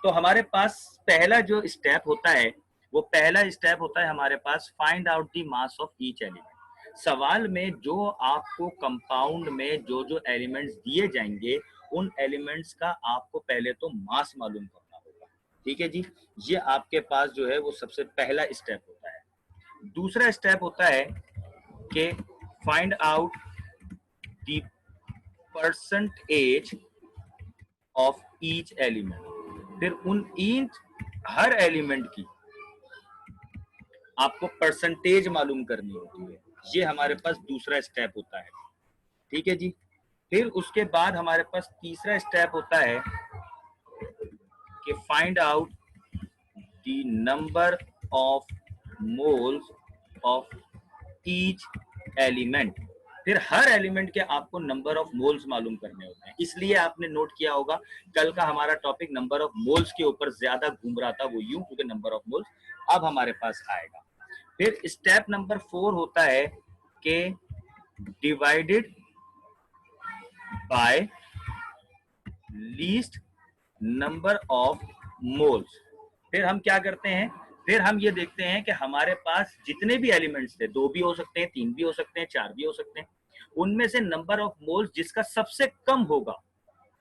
तो हमारे पास पहला जो स्टेप होता है, वो पहला स्टेप होता है हमारे पास find out the mass of each element. सवाल में जो आपको कंपाउंड में जो जो एलिमेंट्स दिए जाएंगे, उन एलिमेंट्स का आपको पहले तो मास मालूम करना होगा। ठीक है जी, ये आपके पास जो है वो सबसे पहला स्टेप होता है। दूसरा स्टेप होता है कि find out the percentage of each element. फिर उन ईच हर एलिमेंट की आपको परसेंटेज मालूम करनी होती है। ये हमारे पास दूसरा स्टेप होता है। ठीक है जी, फिर उसके बाद हमारे पास तीसरा स्टेप होता है कि find out the number of moles of each element. फिर हर एलिमेंट के आपको नंबर ऑफ मोल्स मालूम करने होते हैं। इसलिए आपने नोट किया होगा कल का हमारा टॉपिक नंबर ऑफ मोल्स के ऊपर ज्यादा घूम रहा था, वो यूं क्योंकि नंबर ऑफ मोल्स अब हमारे पास आएगा। फिर स्टेप नंबर 4 होता है कि divided by least number of moles. फिर हम क्या करते हैं, फिर हम ये देखते हैं कि हमारे पास जितने भी एलिमेंट्स थे, 2 भी हो सकते हैं, 3 भी हो सकते हैं, 4 भी हो सकते हैं, उनमें से नंबर ऑफ मोल्स जिसका सबसे कम होगा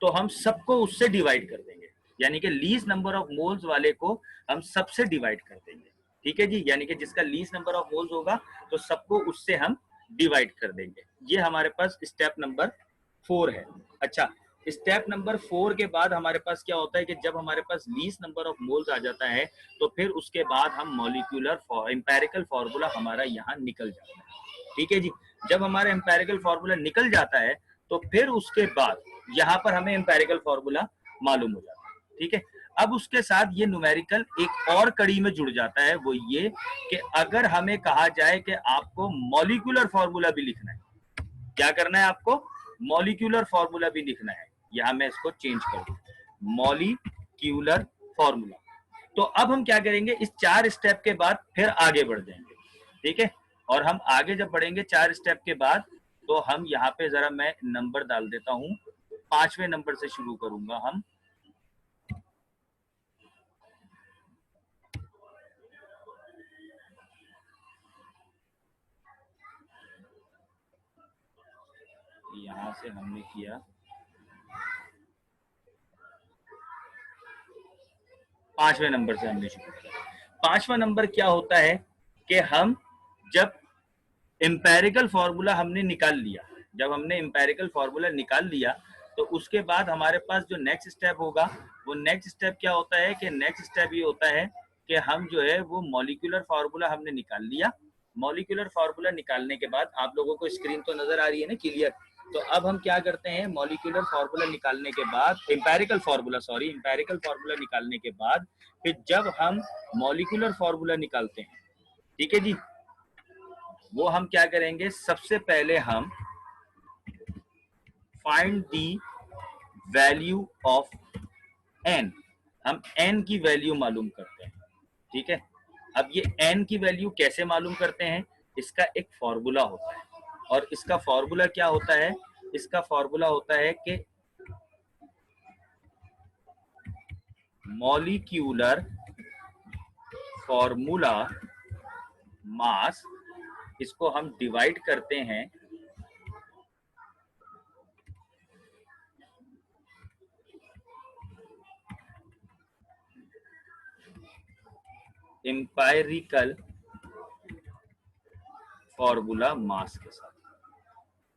तो हम सबको उससे डिवाइड कर देंगे। यानी कि लीस्ट नंबर ऑफ मोल्स वाले को हम सबसे डिवाइड कर देंगे। ठीक है जी, यानी कि जिसका लीस्ट नंबर ऑफ मोल्स होगा तो सबको उससे हम डिवाइड कर देंगे। ये हमारे पास स्टेप नंबर 4 है। अच्छा, स्टेप नंबर 4 के बाद हमारे पास क्या होता है कि जब हमारे पास लीस्ट नंबर ऑफ मोल्स आ जाता है तो फिर उसके बाद हम मॉलिक्यूलर एम्पेरिकल फार्मूला हमारा यहाँ निकल जाता है। ठीक है जी, जब हमारा एम्पेरिकल फार्मूला निकल जाता है तो फिर उसके बाद यहाँ पर हमें एम्पेरिकल फार्मूला मालूम हो जाता है। ठीक है, अब उसके साथ ये न्यूमेरिकल एक और कड़ी में जुड़ जाता है, वो ये कि अगर हमें कहा जाए कि आपको मॉलिक्यूलर फार्मूला भी लिखना है, क्या करना है आपको, मॉलिक्यूलर फार्मूला भी लिखना है। यहां मैं इसको चेंज कर दूं, मॉलिक्यूलर फार्मूला। तो अब हम क्या करेंगे, इस 4 स्टेप के बाद फिर आगे बढ़ जाएंगे। ठीक है, और हम आगे जब बढ़ेंगे 4 स्टेप के बाद, तो हम यहाँ पे जरा मैं नंबर डाल देता हूं, 5वें नंबर से शुरू करूंगा हम। यहां से हमने किया 5वें नंबर से हमने शुरू किया। 5वां नंबर क्या होता है कि हम जब एम्पेरिकल फार्मूला हमने निकाल लिया, जब हमने एम्पेरिकल फार्मूला निकाल लिया तो उसके बाद हमारे पास जो नेक्स्ट स्टेप होगा, वो नेक्स्ट स्टेप क्या होता है कि नेक्स्ट स्टेप ये होता है कि हम जो है वो मॉलिक्यूलर फार्मूला हमने निकाल लिया। मॉलिक्यूलर फार्मूला निकालने के बाद आप लोगों को स्क्रीन तो नजर आ रही है ना क्लियर। तो अब हम क्या करते हैं, मॉलिक्यूलर फार्मूला निकालने के बाद, एम्पेरिकल फार्मूला निकालने के बाद फिर जब हम मॉलिक्यूलर फार्मूला निकालते हैं, ठीक है जी, वो हम क्या करेंगे, सबसे पहले हम find the value of N, हम एन की वैल्यू मालूम करते हैं। ठीक है, अब ये एन की वैल्यू कैसे मालूम करते हैं, इसका एक फॉर्मूला होता है। और इसका फॉर्मूला क्या होता है, इसका फॉर्मूला होता है कि मॉलिक्यूलर फॉर्मूला मास, इसको हम डिवाइड करते हैं एम्पायरिकल फॉर्मूला मास के साथ।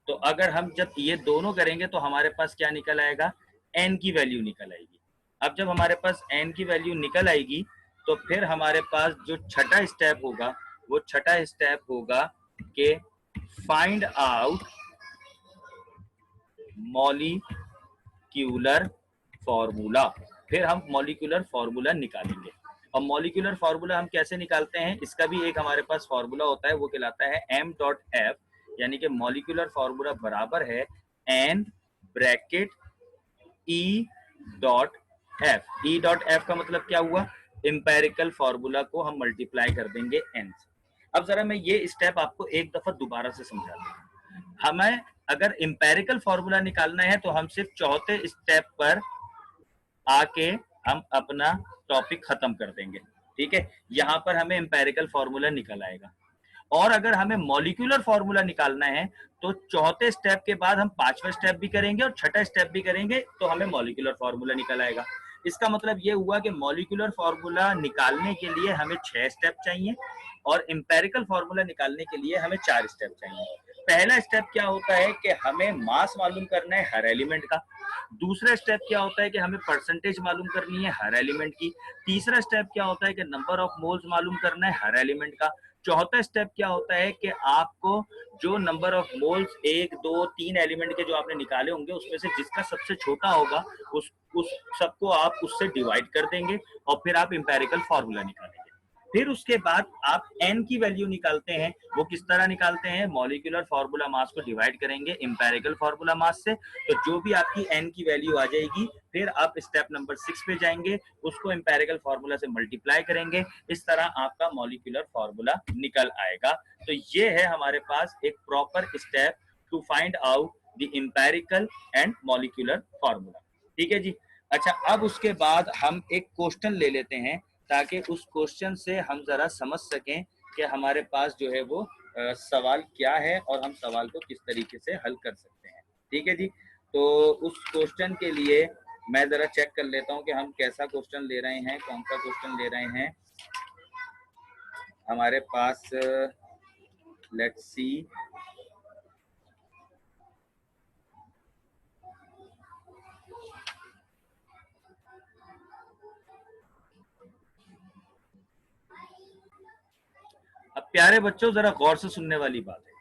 तो अगर हम जब ये दोनों करेंगे तो हमारे पास क्या निकल आएगा, एन की वैल्यू निकल आएगी। अब जब हमारे पास एन की वैल्यू निकल आएगी तो फिर हमारे पास जो छठा स्टेप होगा, वो छठा स्टेप होगा कि फाइंड आउट मॉलिक्यूलर फॉर्मूला। फिर हम मॉलिक्यूलर फॉर्मूला निकालेंगे। और मॉलिक्यूलर फार्मूला हम कैसे निकालते हैं, इसका भी एक हमारे पास फार्मूला होता है, वो कहलाता है m.f। यानी कि मॉलिक्यूलर फार्मूला बराबर है n ब्रैकेट E.F। E.F का मतलब क्या हुआ, एम्पेरिकल फार्मूला को हम मल्टीप्लाई कर देंगे n से। अब जरा मैं ये स्टेप आपको एक दफा दोबारा से समझा दूं। हमें अगर एम्पेरिकल फार्मूला निकालना है तो हम सिर्फ चौथे स्टेप पर आके हम अपना टॉपिक खत्म कर देंगे। ठीक है, यहाँ पर हमें एम्पेरिकल फॉर्मूला निकल आएगा। और अगर हमें मॉलिक्यूलर फॉर्मूला निकालना है तो चौथे स्टेप के बाद हम पांचवा स्टेप भी करेंगे और छठा स्टेप भी करेंगे, तो हमें मॉलिक्यूलर फॉर्मूला निकल आएगा। इसका मतलब ये हुआ कि मॉलिक्यूलर फॉर्मूला निकालने के लिए हमें 6 स्टेप चाहिए और एम्पेरिकल फॉर्मूला निकालने के लिए हमें 4 स्टेप चाहिए। पहला स्टेप क्या होता है कि हमें मास मालूम करना है हर एलिमेंट का। दूसरा स्टेप क्या होता है कि हमें परसेंटेज मालूम करनी है हर एलिमेंट की। तीसरा स्टेप क्या होता है कि नंबर ऑफ मोल्स मालूम करना है हर एलिमेंट का। चौथा स्टेप क्या होता है कि आपको जो नंबर ऑफ मोल्स 1 2 3 एलिमेंट के जो आपने निकाले होंगे उसमें से जिसका सबसे छोटा होगा उस सबको आप उससे डिवाइड कर देंगे और फिर आप एम्पेरिकल फॉर्मूला निकालेंगे। फिर उसके बाद आप n की वैल्यू निकालते हैं। वो किस तरह निकालते हैं? मॉलिक्यूलर फॉर्मूला मास को डिवाइड करेंगे एम्पेरिकल फॉर्मूला मास से, तो जो भी आपकी n की वैल्यू आ जाएगी फिर आप स्टेप नंबर 6 पे जाएंगे, उसको एम्पेरिकल फॉर्मूला से मल्टीप्लाई करेंगे, इस तरह आपका मॉलिक्यूलर फॉर्मूला निकल आएगा। तो ये है हमारे पास एक proper step to find out the empirical and molecular formula. ठीक है जी। अच्छा, अब उसके बाद हम एक क्वेश्चन ले लेते हैं ताकि उस क्वेश्चन से हम जरा समझ सकें कि हमारे पास जो है वो सवाल क्या है और हम सवाल को किस तरीके से हल कर सकते हैं। ठीक है जी। तो उस क्वेश्चन के लिए मैं जरा चेक कर लेता हूं कि हम कैसा क्वेश्चन ले रहे हैं, कौन सा क्वेश्चन ले रहे हैं हमारे पास। Let's see. अब प्यारे बच्चों जरा गौर से सुनने वाली बात है।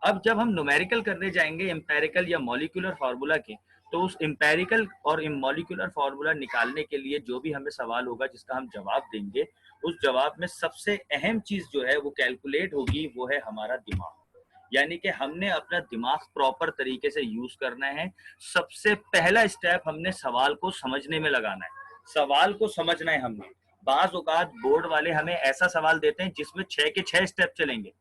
अब जब हम न्यूमेरिकल करने जाएंगे एम्पेरिकल या मॉलिक्यूलर फार्मूला के, तो उस एम्पेरिकल और मॉलिक्यूलर फार्मूला निकालने के लिए जो भी हमें सवाल होगा जिसका हम जवाब देंगे, उस जवाब में सबसे अहम चीज जो है वो कैलकुलेट होगी, वो है हमारा दिमाग। यानी कि हमने अपना दिमाग प्रॉपर तरीके से यूज करना है। सबसे पहला स्टेप हमने सवाल को समझने में लगाना है। सवाल को समझना है हमने। बाज औकात बोर्ड वाले हमें ऐसा सवाल देते हैं जिसमें 6 के 6 स्टेप चलेंगे।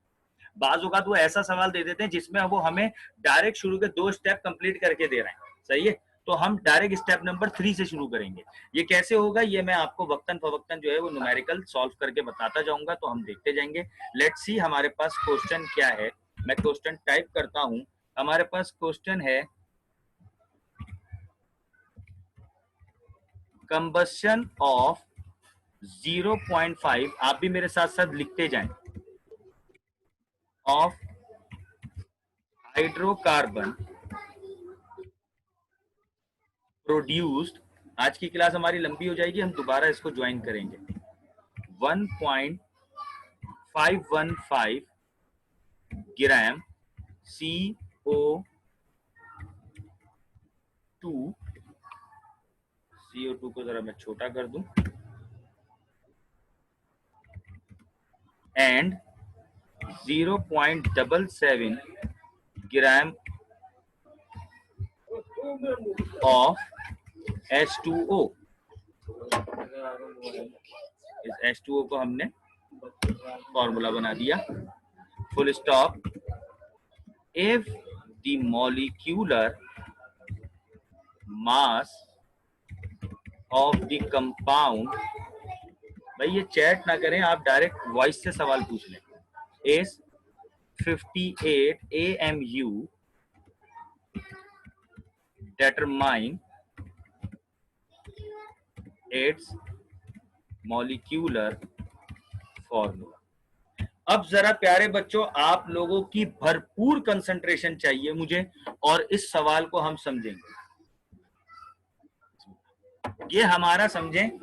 बाज औकात वो ऐसा सवाल दे देते हैं जिसमें वो हमें डायरेक्ट शुरू के 2 स्टेप कंप्लीट करके दे रहे हैं। सही है, तो हम डायरेक्ट स्टेप नंबर 3 से शुरू करेंगे। ये कैसे होगा ये मैं आपको वक्तन फवक्तन जो है वो न्यूमेरिकल सॉल्व करके बताता जाऊंगा, तो हम देखते जाएंगे। लेट्स सी हमारे पास क्वेश्चन क्या है। मैं क्वेश्चन टाइप करता हूं। हमारे पास क्वेश्चन है कंबशन ऑफ 0.5, आप भी मेरे साथ साथ लिखते जाएं, ऑफ हाइड्रोकार्बन प्रोड्यूस्ड। आज की क्लास हमारी लंबी हो जाएगी, हम दोबारा इसको ज्वाइन करेंगे। 1.515 ग्राम CO2 को जरा मैं छोटा कर दूं, एंड 0.77 ग्राम ऑफ H2O। इस H2O को हमने फॉर्मूला बना दिया। Full stop. If the molecular mass of the compound, भाई ये चैट ना करें, आप डायरेक्ट वॉइस से सवाल पूछ लें, is 58 AMU, determine its molecular formula। अब जरा प्यारे बच्चों आप लोगों की भरपूर कंसंट्रेशन चाहिए मुझे, और इस सवाल को हम समझेंगे। ये हमारा समझें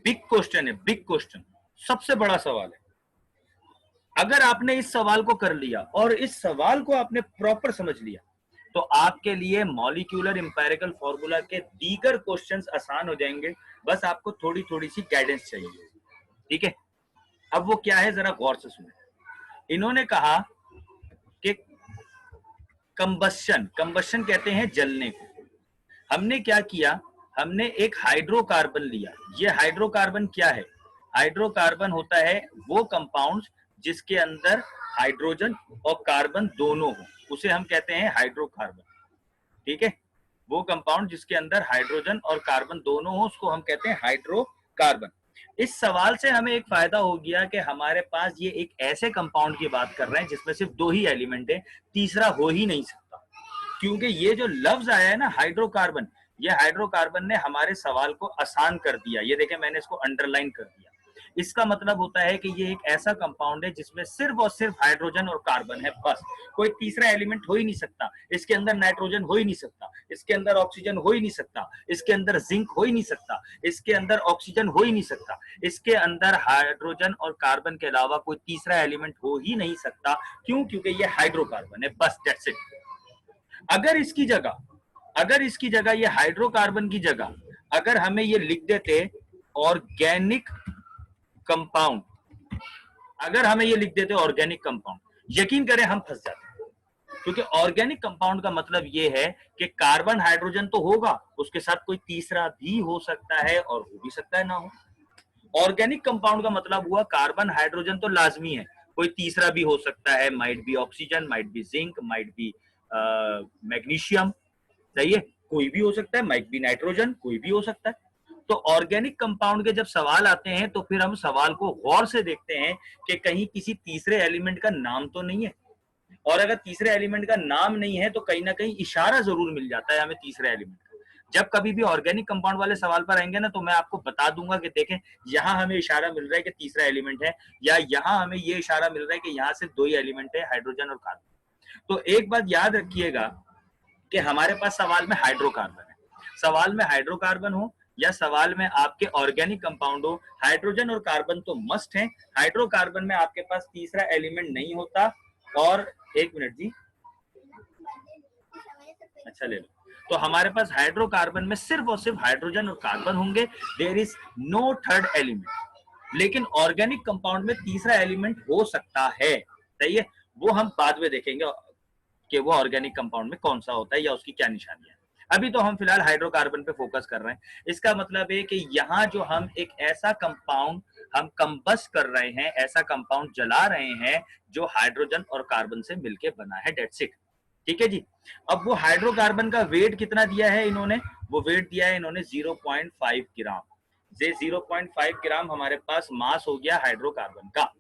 बिग क्वेश्चन है, बिग क्वेश्चन, सबसे बड़ा सवाल है। अगर आपने इस सवाल को कर लिया और इस सवाल को आपने प्रॉपर समझ लिया, तो आपके लिए मॉलिक्यूलर एम्पेरिकल फॉर्मूला के दीगर क्वेश्चंस आसान हो जाएंगे। बस आपको थोड़ी थोड़ी सी गाइडेंस चाहिए। ठीक है, अब वो क्या है जरा गौर से सुने। इन्होंने कहा कि कंबशन, कंबशन कहते हैं जलने को। हमने क्या किया, हमने एक हाइड्रोकार्बन लिया। ये हाइड्रोकार्बन क्या है? हाइड्रोकार्बन होता है वो कंपाउंड जिसके अंदर हाइड्रोजन और कार्बन दोनों हो, उसे हम कहते हैं हाइड्रोकार्बन। ठीक है, वो कंपाउंड जिसके अंदर हाइड्रोजन और कार्बन दोनों हो उसको हम कहते हैं हाइड्रोकार्बन। इस सवाल से हमें एक फायदा हो गया कि हमारे पास ये एक ऐसे कंपाउंड की बात कर रहे हैं जिसमें सिर्फ दो ही एलिमेंट है, तीसरा हो ही नहीं सकता। क्योंकि ये जो लफ्ज आया है ना हाइड्रोकार्बन, ये हाइड्रोकार्बन ने हमारे सवाल को आसान कर दिया। ये देखें मैंने इसको अंडरलाइन कर दिया। इसका मतलब होता है कि ये एक ऐसा कंपाउंड है जिसमें सिर्फ और सिर्फ हाइड्रोजन और कार्बन है, बस। कोई तीसरा एलिमेंट हो ही नहीं सकता। इसके अंदर नाइट्रोजन हो ही नहीं सकता, इसके अंदर ऑक्सीजन हो ही नहीं सकता, इसके अंदर जिंक हो ही नहीं सकता, इसके अंदर ऑक्सीजन हो ही नहीं सकता, इसके अंदर हाइड्रोजन और कार्बन के अलावा कोई तीसरा एलिमेंट हो ही नहीं सकता। क्यों? क्योंकि ये हाइड्रोकार्बन है, बस, दैट्स इट। अगर इसकी जगह ये हाइड्रोकार्बन की जगह अगर हमें ये लिख देते ऑर्गेनिक कंपाउंड, अगर हमें ये लिख देते ऑर्गेनिक कंपाउंड, यकीन करें हम फंस जाते। क्योंकि ऑर्गेनिक कंपाउंड का मतलब ये है कि कार्बन हाइड्रोजन तो होगा, उसके साथ कोई तीसरा भी हो सकता है और हो भी सकता है ना हो। ऑर्गेनिक कंपाउंड का मतलब हुआ कार्बन हाइड्रोजन तो लाजमी है, कोई तीसरा भी हो सकता है, might be oxygen, might be zinc, might be magnesium, सही है, कोई भी हो सकता है, माइट बी नाइट्रोजन, कोई भी हो सकता है। तो ऑर्गेनिक कंपाउंड के जब सवाल आते हैं तो फिर हम सवाल को गौर से देखते हैं कि कहीं किसी तीसरे एलिमेंट का नाम तो नहीं है, और अगर तीसरे एलिमेंट का नाम नहीं है तो कहीं ना कहीं इशारा जरूर मिल जाता है हमें तीसरे एलिमेंट का। जब कभी भी ऑर्गेनिक कंपाउंड वाले सवाल पर आएंगे ना तो मैं आपको बता दूंगा कि देखें यहाँ हमें इशारा मिल रहा है कि तीसरा एलिमेंट है, या यहाँ हमें ये इशारा मिल रहा है कि यहाँ सिर्फ दो ही एलिमेंट है, हाइड्रोजन और कार्बन। तो एक बात याद रखिएगा कि हमारे पास सवाल में हाइड्रोकार्बन है, सवाल में हाइड्रोकार्बन हो या सवाल में आपके ऑर्गेनिक कंपाउंड हो, हाइड्रोजन और कार्बन तो मस्ट है। हाइड्रोकार्बन में आपके पास तीसरा एलिमेंट नहीं होता। और एक मिनट जी, अच्छा ले लो। तो हमारे पास हाइड्रोकार्बन में सिर्फ और सिर्फ हाइड्रोजन और कार्बन होंगे, there is no third element. लेकिन ऑर्गेनिक कंपाउंड में तीसरा एलिमेंट हो सकता है, सही है, वो हम बाद में देखेंगे कि वो ऑर्गेनिक कंपाउंड में कौन सा होता है या उसकी क्या निशानियां है। अभी तो हम फिलहाल हाइड्रोकार्बन पे फोकस कर रहे हैं। इसका मतलब है कि यहाँ जो हम एक ऐसा कंपाउंड हम कंबस्ट कर रहे हैं, ऐसा कंपाउंड जला रहे हैं जो हाइड्रोजन और कार्बन से मिलकर बना है, डेट्स इट। ठीक है जी। अब वो हाइड्रोकार्बन का वेट कितना दिया है इन्होंने, वो वेट दिया है इन्होंने 0.5 ग्राम। 0.5 ग्राम हमारे पास मास हो गया हाइड्रोकार्बन का।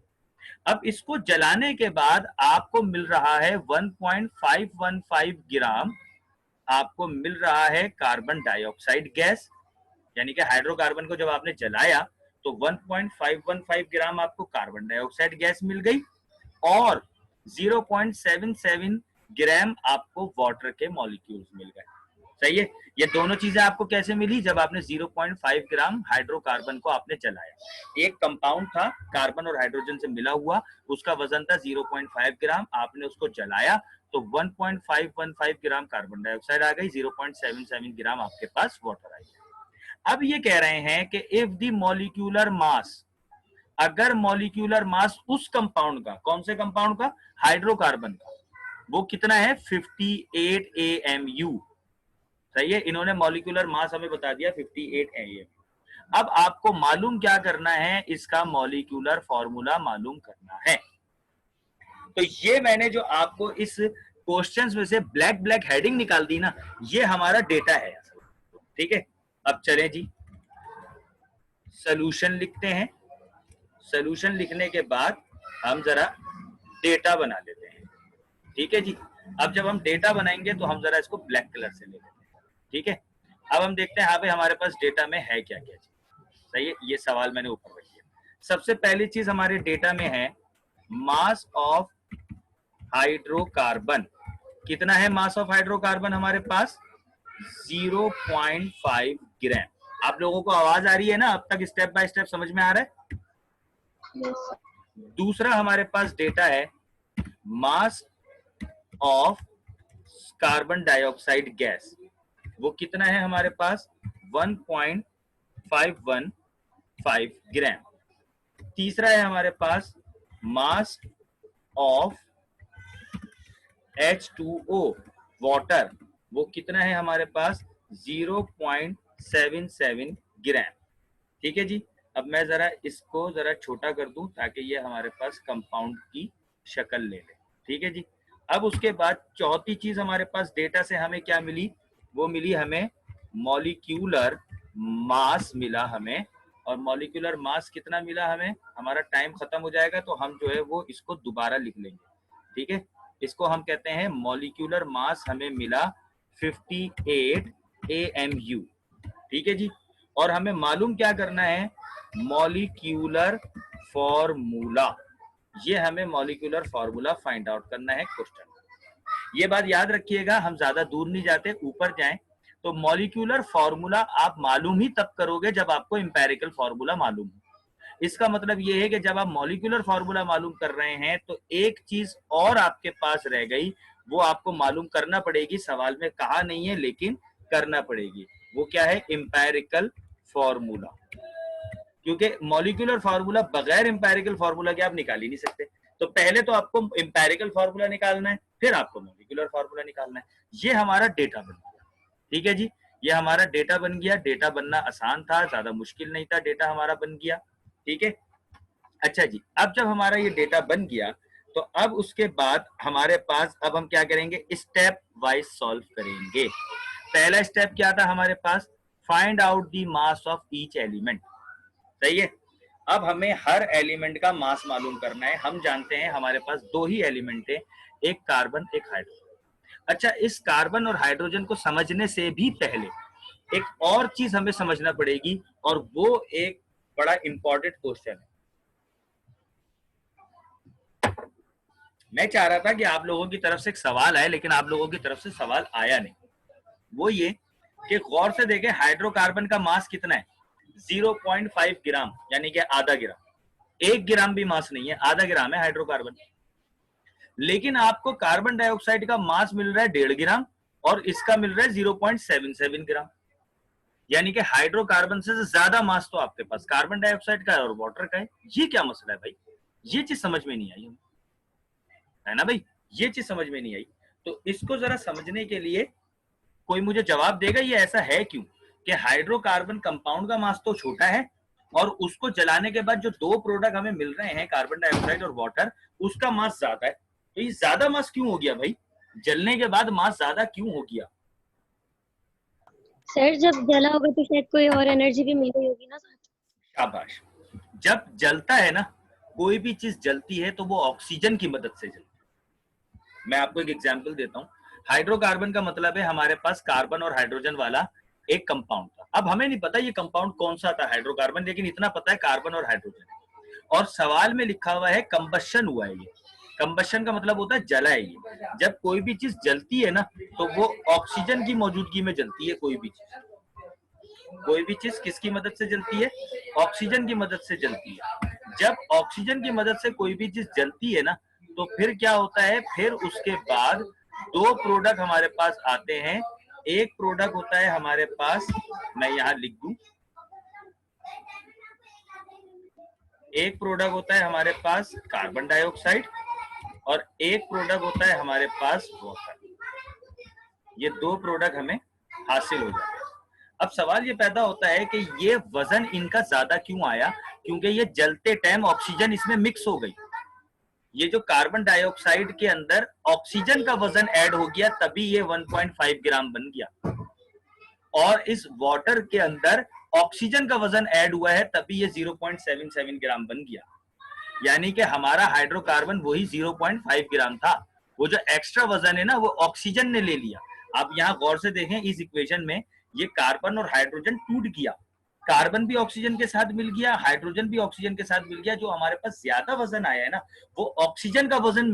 अब इसको जलाने के बाद आपको मिल रहा है 1.515 ग्राम, आपको मिल रहा है कार्बन डाइऑक्साइड गैस। यानी कि हाइड्रोकार्बन को जब आपने जलाया तो 1.515 ग्राम आपको कार्बन डाइऑक्साइड गैस मिल गई, और 0.77 ग्राम आपको वाटर के मॉलिक्यूल्स मिल गए, सही है। ये दोनों चीजें आपको कैसे मिली? जब आपने 0.5 ग्राम हाइड्रोकार्बन को आपने जलाया। एक कंपाउंड था कार्बन और हाइड्रोजन से मिला हुआ, उसका वजन था 0.5 ग्राम, आपने उसको जलाया तो 1.515 ग्राम कार्बन डाइऑक्साइड आ गई, 0.77 ग्राम आपके पास वाटर आ गया। अब ये कह रहे हैं कि इफ द मॉलिक्यूलर मास, अगर मॉलिक्यूलर मास उस कंपाउंड का, कौन से कंपाउंड का? हाइड्रोकार्बन का, वो कितना है? 58 AMU, सही है। इन्होंने मॉलिक्यूलर मास हमें बता दिया 58 AMU। अब आपको मालूम क्या करना है? इसका मॉलिक्यूलर फॉर्मूला मालूम करना है। तो ये मैंने जो आपको इस क्वेश्चंस में से ब्लैक ब्लैक हेडिंग निकाल दी ना, ये हमारा डेटा है, ठीक है। अब चलें जी, सॉल्यूशन लिखते हैं। सॉल्यूशन लिखने के बाद हम जरा डेटा बना लेते हैं, ठीक है जी। अब जब हम डेटा बनाएंगे तो हम जरा इसको ब्लैक कलर से ले लेते हैं, ठीक है। अब हम देखते हैं हाँ भाई हमारे पास डेटा में है क्या क्या चीज, सही है। ये सवाल मैंने ऊपर रख दिया। सबसे पहली चीज हमारे डेटा में है मास ऑफ हाइड्रोकार्बन। कितना है मास ऑफ हाइड्रोकार्बन हमारे पास? 0.5 ग्राम। आप लोगों को आवाज आ रही है ना? अब तक स्टेप बाय स्टेप समझ में आ रहा है? yes. दूसरा हमारे पास डेटा है mass of carbon dioxide gas. वो कितना है हमारे पास? 1.515 ग्राम। तीसरा है हमारे पास मास ऑफ H2O वाटर। वो कितना है हमारे पास? 0.77 ग्राम। ठीक है जी। अब मैं जरा इसको जरा छोटा कर दूं ताकि ये हमारे पास कंपाउंड की शक्ल ले ले, ठीक है जी। अब उसके बाद चौथी चीज हमारे पास डेटा से हमें क्या मिली? वो मिली हमें मॉलिक्यूलर मास मिला हमें, और मॉलिक्यूलर मास कितना मिला हमें, हमारा टाइम खत्म हो जाएगा तो हम जो है वो इसको दोबारा लिख लेंगे, ठीक है। इसको हम कहते हैं मॉलिक्यूलर मास हमें मिला 58 AMU, ठीक है जी। और हमें मालूम क्या करना है, मॉलिक्यूलर फॉर्मूला, ये हमें मॉलिक्यूलर फॉर्मूला फाइंड आउट करना है क्वेश्चन। ये बात याद रखिएगा, हम ज्यादा दूर नहीं जाते, ऊपर जाएं। तो मॉलिक्यूलर फॉर्मूला आप मालूम ही तब करोगे जब आपको इंपेरिकल फॉर्मूला मालूम हो। इसका मतलब ये है कि जब आप मॉलिक्यूलर फॉर्मूला मालूम कर रहे हैं तो एक चीज और आपके पास रह गई, वो आपको मालूम करना पड़ेगी, सवाल में कहा नहीं है लेकिन करना पड़ेगी। वो क्या है, इंपेरिकल फॉर्मूला। क्योंकि मॉलिक्यूलर फार्मूला बगैर इंपेरिकल फार्मूला के आप निकाल ही नहीं सकते। तो पहले तो आपको इंपेरिकल फार्मूला निकालना है, फिर आपको मॉलिक्यूलर फार्मूला निकालना है। ये हमारा डेटा बन गया, ठीक है जी, ये हमारा डेटा बन गया। डेटा बनना आसान था, ज्यादा मुश्किल नहीं था, डेटा हमारा बन गया, ठीक है। अच्छा जी, अब जब हमारा ये डेटा बन गया तो अब उसके बाद हमारे पास, अब हम क्या करेंगे, स्टेप वाइज सॉल्व करेंगे। पहला स्टेप क्या था हमारे पास, find out the mass of each element, सही है। अब हमें हर एलिमेंट का मास मालूम करना है। हम जानते हैं हमारे पास दो ही एलिमेंट है, एक कार्बन एक हाइड्रोजन। अच्छा, इस कार्बन और हाइड्रोजन को समझने से भी पहले एक और चीज हमें समझना पड़ेगी, और वो एक बड़ा इंपॉर्टेंट क्वेश्चन है। मैं चाह रहा था कि आप लोगों की तरफ से एक सवाल आए, लेकिन आप लोगों की तरफ से सवाल आया नहीं। वो ये कि गौर से देखें, हाइड्रोकार्बन का मास कितना है, 0.5 ग्राम, यानी कि आधा ग्राम। 1 ग्राम भी मास नहीं है, आधा ग्राम है हाइड्रोकार्बन। लेकिन आपको कार्बन डाइऑक्साइड का मास मिल रहा है 1.5 ग्राम, और इसका मिल रहा है 0.77 ग्राम। यानी कि हाइड्रोकार्बन से ज्यादा मास तो आपके पास कार्बन डाइऑक्साइड का है और वाटर का है। ये क्या मसला है भाई, ये चीज समझ में नहीं आई हमें, है ना भाई, ये चीज समझ में नहीं आई। तो इसको जरा समझने के लिए कोई मुझे जवाब देगा, ये ऐसा है क्यों कि हाइड्रोकार्बन कंपाउंड का मास तो छोटा है, और उसको जलाने के बाद जो दो प्रोडक्ट हमें मिल रहे हैं, कार्बन डाइऑक्साइड और वाटर, उसका मास ज्यादा है। तो ये ज्यादा मास क्यों हो गया भाई, जलने के बाद मास ज्यादा क्यों हो गया? सर जब जला होगा तो शायद कोई और एनर्जी भी मिल रही होगी ना साथ। शाबाश। जब जलता है ना, कोई भी चीज जलती है तो वो ऑक्सीजन की मदद से जलती है। मैं आपको एक एग्जांपल देता हूँ। हाइड्रोकार्बन का मतलब है हमारे पास कार्बन और हाइड्रोजन वाला एक कंपाउंड था। अब हमें नहीं पता ये कंपाउंड कौन सा था हाइड्रोकार्बन, लेकिन इतना पता है कार्बन और हाइड्रोजन। और सवाल में लिखा हुआ है कंबशन हुआ है। ये कंबशन का मतलब होता है जला है। ये जब कोई भी चीज जलती है ना, तो वो ऑक्सीजन की मौजूदगी में जलती है। कोई भी चीज किसकी मदद से जलती है, ऑक्सीजन की मदद से जलती है। जब ऑक्सीजन की मदद से कोई भी चीज जलती है ना, तो फिर क्या होता है, फिर उसके बाद दो प्रोडक्ट हमारे पास आते हैं। एक प्रोडक्ट होता है हमारे पास, मैं यहां लिख दूं, एक प्रोडक्ट होता है हमारे पास कार्बन डाइऑक्साइड, और एक प्रोडक्ट होता है हमारे पास वाटर। ये दो प्रोडक्ट हमें हासिल हो जाते हैं। अब सवाल ये पैदा होता है कि ये वजन इनका ज्यादा क्यों आया, क्योंकि ये जलते टाइम ऑक्सीजन इसमें मिक्स हो गई। ये जो कार्बन डाइऑक्साइड के अंदर ऑक्सीजन का वजन ऐड हो गया, तभी ये 1.5 ग्राम बन गया। और इस वाटर के अंदर ऑक्सीजन का वजन ऐड हुआ है, तभी ये 0.77 ग्राम बन गया। यानी कि हमारा हाइड्रोकार्बन वही 0.5 ग्राम था। वो जो एक्स्ट्रा वजन है ना, वो ऑक्सीजन ने ले लिया। आप यहाँ गौर से देखें, इस इक्वेशन में ये कार्बन और हाइड्रोजन टूट गया। कार्बन भी ऑक्सीजन के साथ मिल गया, हाइड्रोजन भी ऑक्सीजन के साथ मिल गया। जो हमारे पास ज्यादा वजन आया है ना, वो ऑक्सीजन का वजन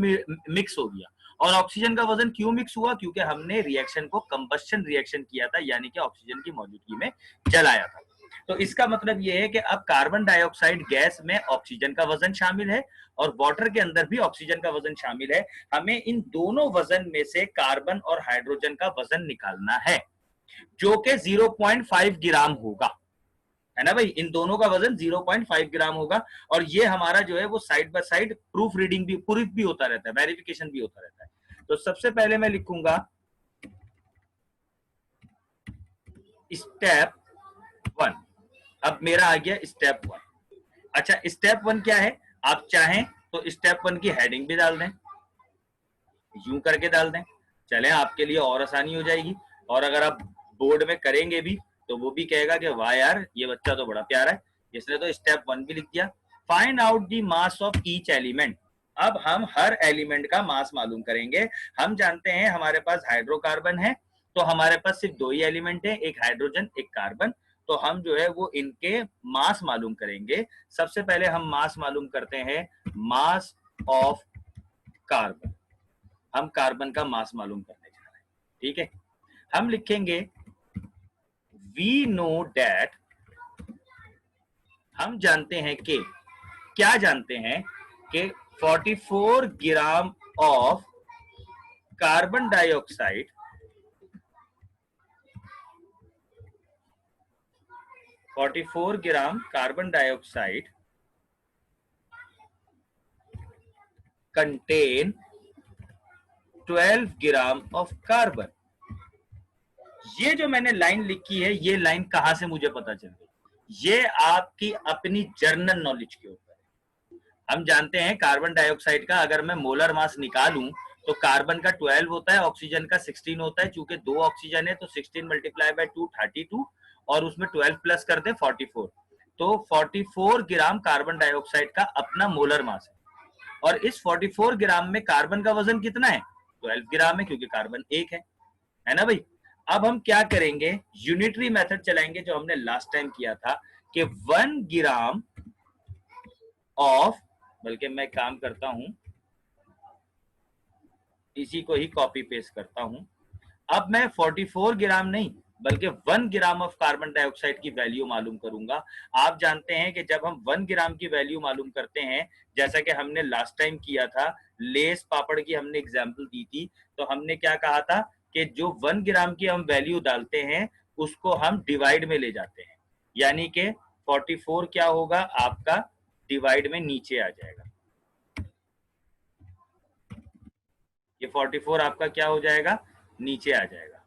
मिक्स हो गया। और ऑक्सीजन का वजन क्यों मिक्स हुआ, क्योंकि हमने रिएक्शन को कंबस्शन रिएक्शन किया था, यानी कि ऑक्सीजन की मौजूदगी में जलाया था। तो इसका मतलब यह है कि अब कार्बन डाइऑक्साइड गैस में ऑक्सीजन का वजन शामिल है, और वाटर के अंदर भी ऑक्सीजन का वजन शामिल है। हमें इन दोनों वजन में से कार्बन और हाइड्रोजन का वजन निकालना है, जो कि 0.5 ग्राम होगा, है ना भाई। इन दोनों का वजन 0.5 ग्राम होगा। और ये हमारा जो है वो side by side proof reading भी, प्रूफ भी होता रहता है, वेरिफिकेशन भी होता रहता है। तो सबसे पहले मैं लिखूंगा स्टेप 1। अब मेरा आ गया स्टेप 1। अच्छा, स्टेप 1 क्या है, आप चाहें तो स्टेप 1 की हेडिंग भी डाल दें, यूं करके डाल दें, चलें आपके लिए और आसानी हो जाएगी। और अगर आप बोर्ड में करेंगे भी तो वो भी कहेगा कि वाह यार ये बच्चा तो बड़ा प्यारा है, इसने तो स्टेप 1 भी लिख दिया। Find out the mass of each element. अब हम हर एलिमेंट का मास मालूम करेंगे। हम जानते हैं हमारे पास हाइड्रोकार्बन है, तो हमारे पास सिर्फ 2 ही एलिमेंट है, एक हाइड्रोजन एक कार्बन। तो हम जो है वो इनके मास मालूम करेंगे। सबसे पहले हम मास मालूम करते हैं, मास ऑफ कार्बन। हम कार्बन का मास मालूम करने जा रहे हैं, ठीक है। हम लिखेंगे वी नो दैट, हम जानते हैं कि, क्या जानते हैं कि 44 gram of carbon dioxide, 44 gram carbon dioxide contain 12 gram of carbon. ये जो मैंने लाइन लिखी है, ये लाइन कहां से मुझे पता चल गई? ये आपकी अपनी जर्नल नॉलेज के ऊपर है। हम जानते हैं कार्बन डाइऑक्साइड का अगर मैं मोलर मास निकालूं तो कार्बन का 12 होता है, ऑक्सीजन का 16 होता है। चूंकि 2 ऑक्सीजन है तो 16 मल्टीप्लाई बाय 2 32, और उसमें 12 प्लस कर दे 44। तो 44 ग्राम कार्बन डाइऑक्साइड का अपना मोलर मास है। और इस 44 ग्राम में कार्बन का वजन कितना है? 12 ग्राम है, क्योंकि कार्बन एक है ना भाई। अब हम क्या करेंगे, यूनिटरी मेथड चलाएंगे जो हमने लास्ट टाइम किया था कि 1 ग्राम ऑफ, बल्कि मैं काम करता हूं इसी को ही कॉपी पेस्ट करता हूं। अब मैं 44 ग्राम नहीं बल्कि 1 ग्राम ऑफ कार्बन डाइऑक्साइड की वैल्यू मालूम करूंगा। आप जानते हैं कि जब हम 1 ग्राम की वैल्यू मालूम करते हैं, जैसा कि हमने लास्ट टाइम किया था, लेस पापड़ की हमने एग्जांपल दी थी, तो हमने क्या कहा था कि जो 1 ग्राम की हम वैल्यू डालते हैं उसको हम डिवाइड में ले जाते हैं, यानी कि 44 क्या होगा आपका, डिवाइड में नीचे आ जाएगा। ये 44 आपका क्या हो जाएगा, नीचे आ जाएगा,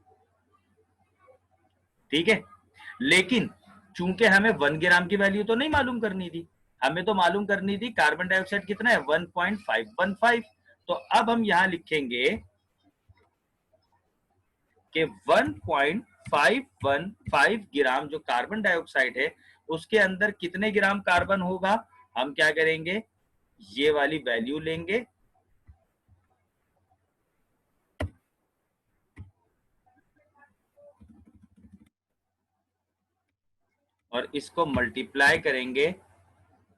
ठीक है। लेकिन चूंकि हमें 1 ग्राम की वैल्यू तो नहीं मालूम करनी थी, हमें तो मालूम करनी थी कार्बन डाइऑक्साइड कितना है, 1.515। तो अब हम यहां लिखेंगे कि 1.515 ग्राम जो कार्बन डाइऑक्साइड है उसके अंदर कितने ग्राम कार्बन होगा। हम क्या करेंगे, ये वाली वैल्यू लेंगे और इसको मल्टीप्लाई करेंगे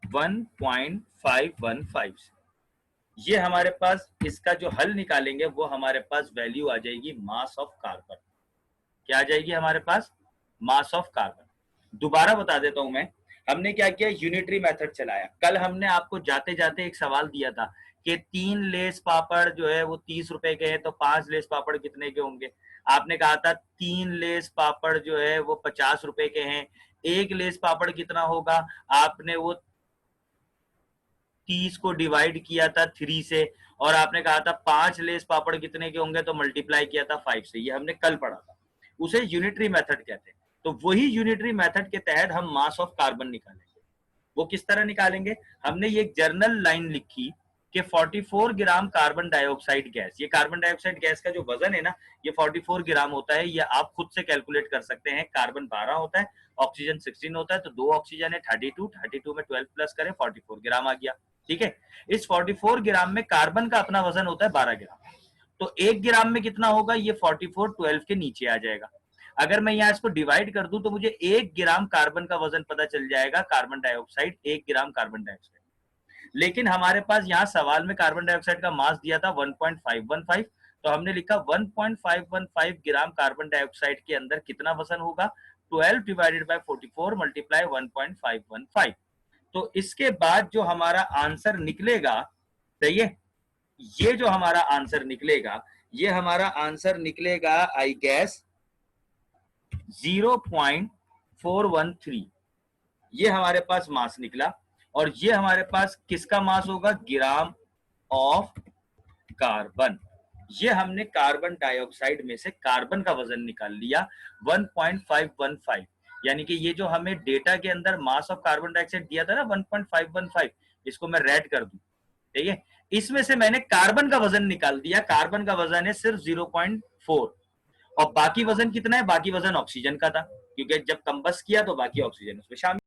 1.515 से। ये हमारे पास इसका जो हल निकालेंगे वो हमारे पास वैल्यू आ जाएगी मास ऑफ कार्बन। क्या आ जाएगी हमारे पास, मास ऑफ कार्बन। दोबारा बता देता हूं मैं, हमने क्या किया, यूनिटरी मेथड चलाया। कल हमने आपको जाते जाते एक सवाल दिया था कि 3 लेस पापड़ जो है वो 30 रुपए के हैं, तो 5 लेस पापड़ कितने के होंगे। आपने कहा था 3 लेस पापड़ जो है वो 50 रुपए के हैं, एक लेस पापड़ कितना होगा, आपने वो 30 को डिवाइड किया था 3 से, और आपने कहा था 5 लेस पापड़ कितने के होंगे, तो मल्टीप्लाई किया था 5 से। ये हमने कल पढ़ा था, उसे यूनिटरी मेथड कहते हैं। तो वही यूनिटरी मेथड के तहत हम मास ऑफ कार्बन निकालेंगे। वो किस तरह निकालेंगे, हमने ये एक जर्नल लाइन लिखी कि 44 ग्राम कार्बन डाइऑक्साइड गैस, ये कार्बन डाइऑक्साइड गैस का जो वजन है ना ये 44 ग्राम होता है। ये आप खुद से कैलकुलेट कर सकते हैं। कार्बन 12 होता है, ऑक्सीजन 16 होता है, तो 2 ऑक्सीजन है 32, 32 में 12 प्लस करें 44 ग्राम आ गया, ठीक है। इस 44 ग्राम में कार्बन का अपना वजन होता है 12 ग्राम, तो 1 ग्राम में कितना होगा, ये 44 12 के नीचे आ जाएगा। अगर मैं यहाँ इसको डिवाइड कर दूं तो मुझे 1 ग्राम कार्बन का वजन पता चल जाएगा, carbon dioxide 1 gram carbon dioxide. लेकिन हमारे पास यहाँ सवाल में कार्बन डाइऑक्साइड का मास दिया था 1.515, तो हमने लिखा 1.515 ग्राम कार्बन डाइऑक्साइड के अंदर कितना वजन होगा, 12 डिवाइडेड बाय 44 मल्टीप्लाई 1.515। तो इसके बाद जो हमारा आंसर निकलेगा, सही है, ये जो हमारा आंसर निकलेगा, ये हमारा आंसर निकलेगा आई गैस 0.413। ये हमारे पास मास निकला, और ये हमारे पास किसका मास होगा, ग्राम ऑफ कार्बन। ये हमने कार्बन डाइऑक्साइड में से कार्बन का वजन निकाल लिया 1.515। यानी कि ये जो हमें डेटा के अंदर मास ऑफ कार्बन डाइऑक्साइड दिया था ना 1.515, इसको मैं रेड कर दूं, ठीक है, इसमें से मैंने कार्बन का वजन निकाल दिया। कार्बन का वजन है सिर्फ 0.4, और बाकी वजन कितना है, बाकी वजन ऑक्सीजन का था, क्योंकि जब कंबस किया तो बाकी ऑक्सीजन उसमें शामिल